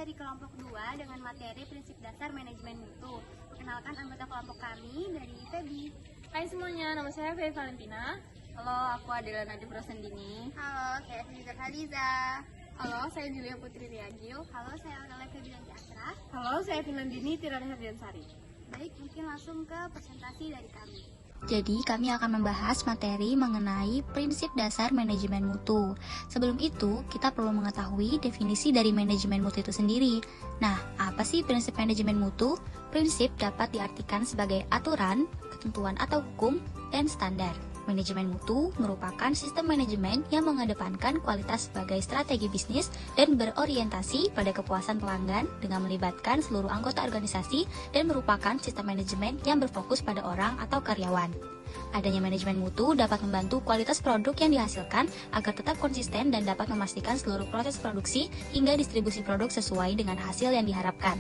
dari kelompok 2 dengan materi prinsip dasar manajemen mutu. Perkenalkan anggota kelompok kami dari Febi. Hai semuanya, nama saya Febi Valentina. Halo, aku adalah Nadif Rosendini. Halo, saya Filiza Khaliza. Halo, saya Julia Putri Riagil. Halo, saya Aurelia Febianti Asra. Halo, saya Finandini Tirana Herdiansari. Baik, mungkin langsung ke presentasi dari kami. Jadi, kami akan membahas materi mengenai prinsip dasar manajemen mutu. Sebelum itu, kita perlu mengetahui definisi dari manajemen mutu itu sendiri. Nah, apa sih prinsip manajemen mutu? Prinsip dapat diartikan sebagai aturan, ketentuan atau hukum, dan standar. Manajemen mutu merupakan sistem manajemen yang mengedepankan kualitas sebagai strategi bisnis dan berorientasi pada kepuasan pelanggan dengan melibatkan seluruh anggota organisasi dan merupakan sistem manajemen yang berfokus pada orang atau karyawan. Adanya manajemen mutu dapat membantu kualitas produk yang dihasilkan agar tetap konsisten dan dapat memastikan seluruh proses produksi hingga distribusi produk sesuai dengan hasil yang diharapkan.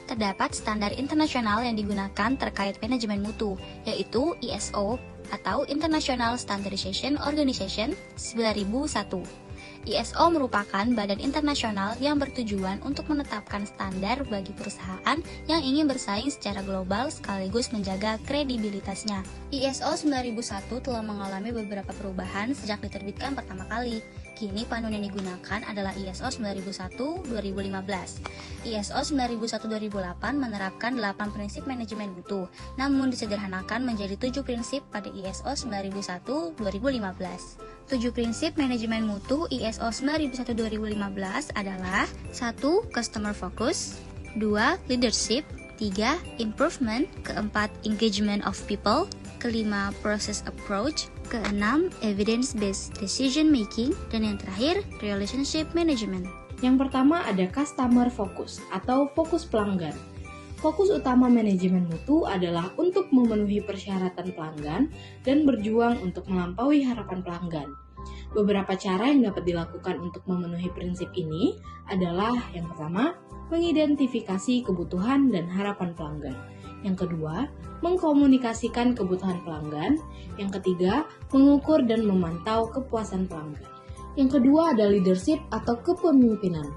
Terdapat standar internasional yang digunakan terkait manajemen mutu, yaitu ISO atau International Standardization Organization 9001. ISO merupakan badan internasional yang bertujuan untuk menetapkan standar bagi perusahaan yang ingin bersaing secara global sekaligus menjaga kredibilitasnya. ISO 9001 telah mengalami beberapa perubahan sejak diterbitkan pertama kali. Kini panduan yang digunakan adalah ISO 9001-2015. ISO 9001-2008 menerapkan 8 prinsip manajemen mutu, namun disederhanakan menjadi 7 prinsip pada ISO 9001-2015. 7 prinsip manajemen mutu ISO 9001-2015 adalah 1. Customer focus, 2. Leadership, 3. Improvement, keempat engagement of people, kelima process approach, keenam evidence-based decision making, dan yang terakhir relationship management. Yang pertama ada customer focus atau fokus pelanggan. Fokus utama manajemen mutu adalah untuk memenuhi persyaratan pelanggan dan berjuang untuk melampaui harapan pelanggan. Beberapa cara yang dapat dilakukan untuk memenuhi prinsip ini adalah yang pertama, mengidentifikasi kebutuhan dan harapan pelanggan. Yang kedua, mengkomunikasikan kebutuhan pelanggan. Yang ketiga, mengukur dan memantau kepuasan pelanggan. Yang kedua ada leadership atau kepemimpinan.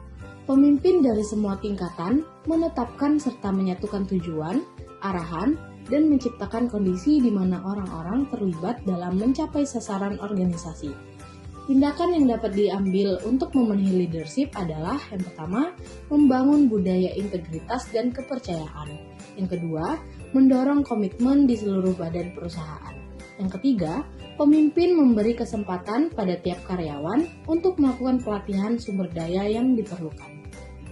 Pemimpin dari semua tingkatan menetapkan serta menyatukan tujuan, arahan, dan menciptakan kondisi di mana orang-orang terlibat dalam mencapai sasaran organisasi. Tindakan yang dapat diambil untuk memenuhi leadership adalah yang pertama, membangun budaya integritas dan kepercayaan. Yang kedua, mendorong komitmen di seluruh badan perusahaan. Yang ketiga, pemimpin memberi kesempatan pada tiap karyawan untuk melakukan pelatihan sumber daya yang diperlukan.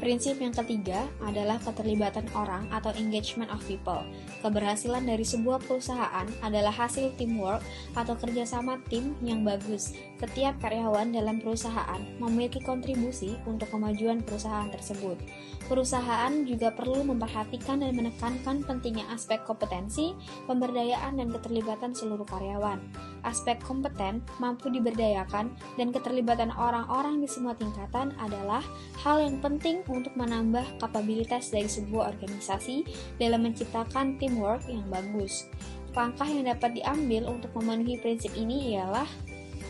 Prinsip yang ketiga adalah keterlibatan orang atau engagement of people. Keberhasilan dari sebuah perusahaan adalah hasil teamwork atau kerjasama tim yang bagus. Setiap karyawan dalam perusahaan memiliki kontribusi untuk kemajuan perusahaan tersebut. Perusahaan juga perlu memperhatikan dan menekankan pentingnya aspek kompetensi, pemberdayaan, dan keterlibatan seluruh karyawan. Aspek kompeten, mampu diberdayakan, dan keterlibatan orang-orang di semua tingkatan adalah hal yang penting untuk menambah kapabilitas dari sebuah organisasi dalam menciptakan teamwork yang bagus. Langkah yang dapat diambil untuk memenuhi prinsip ini ialah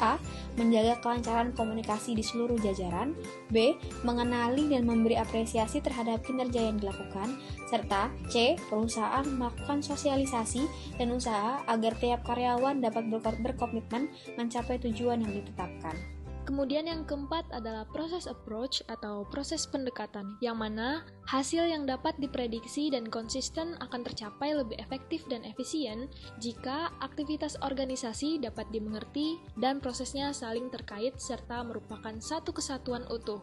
A. Menjaga kelancaran komunikasi di seluruh jajaran. B. Mengenali dan memberi apresiasi terhadap kinerja yang dilakukan. Serta C. Perusahaan melakukan sosialisasi dan usaha agar tiap karyawan dapat berkomitmen mencapai tujuan yang ditetapkan. Kemudian yang keempat adalah proses approach atau proses pendekatan, yang mana hasil yang dapat diprediksi dan konsisten akan tercapai lebih efektif dan efisien jika aktivitas organisasi dapat dimengerti dan prosesnya saling terkait serta merupakan satu kesatuan utuh.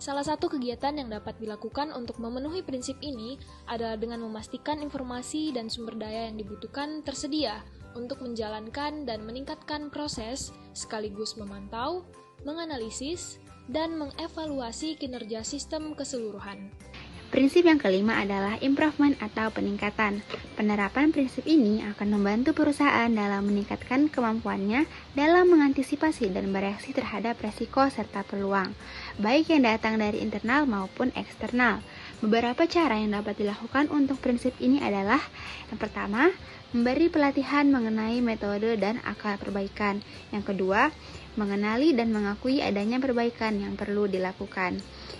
Salah satu kegiatan yang dapat dilakukan untuk memenuhi prinsip ini adalah dengan memastikan informasi dan sumber daya yang dibutuhkan tersedia untuk menjalankan dan meningkatkan proses, sekaligus memantau, menganalisis, dan mengevaluasi kinerja sistem keseluruhan. Prinsip yang kelima adalah improvement atau peningkatan. Penerapan prinsip ini akan membantu perusahaan dalam meningkatkan kemampuannya dalam mengantisipasi dan bereaksi terhadap resiko serta peluang, baik yang datang dari internal maupun eksternal. Beberapa cara yang dapat dilakukan untuk prinsip ini adalah yang pertama, memberi pelatihan mengenai metode dan akal perbaikan. Yang kedua, mengenali dan mengakui adanya perbaikan yang perlu dilakukan.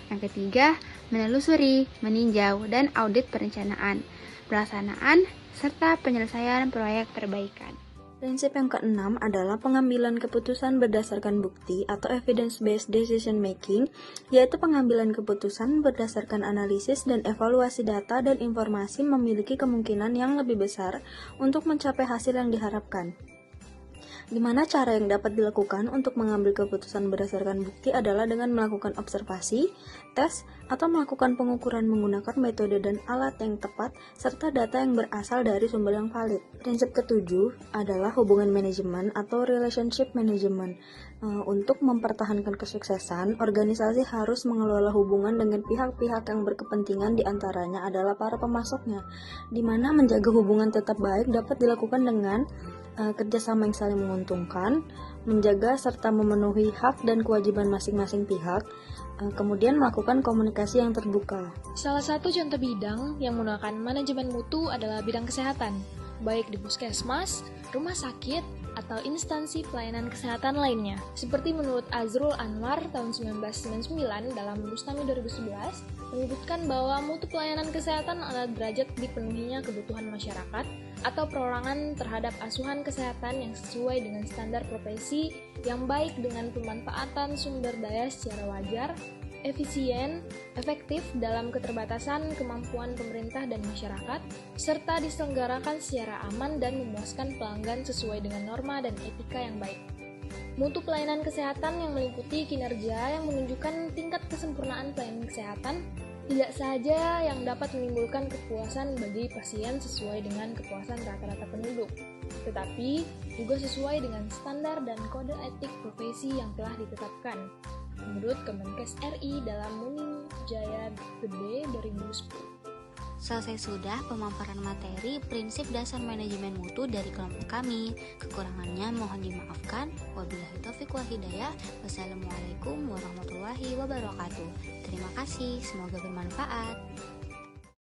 Yang ketiga, menelusuri, meninjau, dan audit perencanaan, pelaksanaan, serta penyelesaian proyek perbaikan. Prinsip yang keenam adalah pengambilan keputusan berdasarkan bukti atau evidence-based decision making, yaitu pengambilan keputusan berdasarkan analisis dan evaluasi data dan informasi memiliki kemungkinan yang lebih besar untuk mencapai hasil yang diharapkan. Gimana cara yang dapat dilakukan untuk mengambil keputusan berdasarkan bukti adalah dengan melakukan observasi, tes, atau melakukan pengukuran menggunakan metode dan alat yang tepat, serta data yang berasal dari sumber yang valid. Prinsip ketujuh adalah hubungan manajemen atau relationship management. Untuk mempertahankan kesuksesan, organisasi harus mengelola hubungan dengan pihak-pihak yang berkepentingan, diantaranya adalah para pemasoknya, di mana menjaga hubungan tetap baik dapat dilakukan dengan kerjasama yang saling menguntungkan, menjaga serta memenuhi hak dan kewajiban masing-masing pihak, kemudian melakukan komunikasi yang terbuka. Salah satu contoh bidang yang menggunakan manajemen mutu adalah bidang kesehatan, baik di puskesmas, rumah sakit, atau instansi pelayanan kesehatan lainnya. Seperti menurut Azrul Anwar tahun 1999 dalam Bustami 2011, menyebutkan bahwa mutu pelayanan kesehatan adalah derajat dipenuhinya kebutuhan masyarakat atau perorangan terhadap asuhan kesehatan yang sesuai dengan standar profesi yang baik dengan pemanfaatan sumber daya secara wajar, efisien, efektif dalam keterbatasan kemampuan pemerintah dan masyarakat, serta diselenggarakan secara aman dan memuaskan pelanggan sesuai dengan norma dan etika yang baik. Mutu pelayanan kesehatan yang meliputi kinerja yang menunjukkan tingkat kesempurnaan pelayanan kesehatan tidak saja yang dapat menimbulkan kepuasan bagi pasien sesuai dengan kepuasan rata-rata penduduk, tetapi juga sesuai dengan standar dan kode etik profesi yang telah ditetapkan menurut Kemenkes RI dalam Munim Jaya Gede 2010. Selesai sudah pemaparan materi prinsip dasar manajemen mutu dari kelompok kami. Kekurangannya mohon dimaafkan. Wabillahi taufiq wal hidayah. Wassalamualaikum warahmatullahi wabarakatuh. Terima kasih, semoga bermanfaat.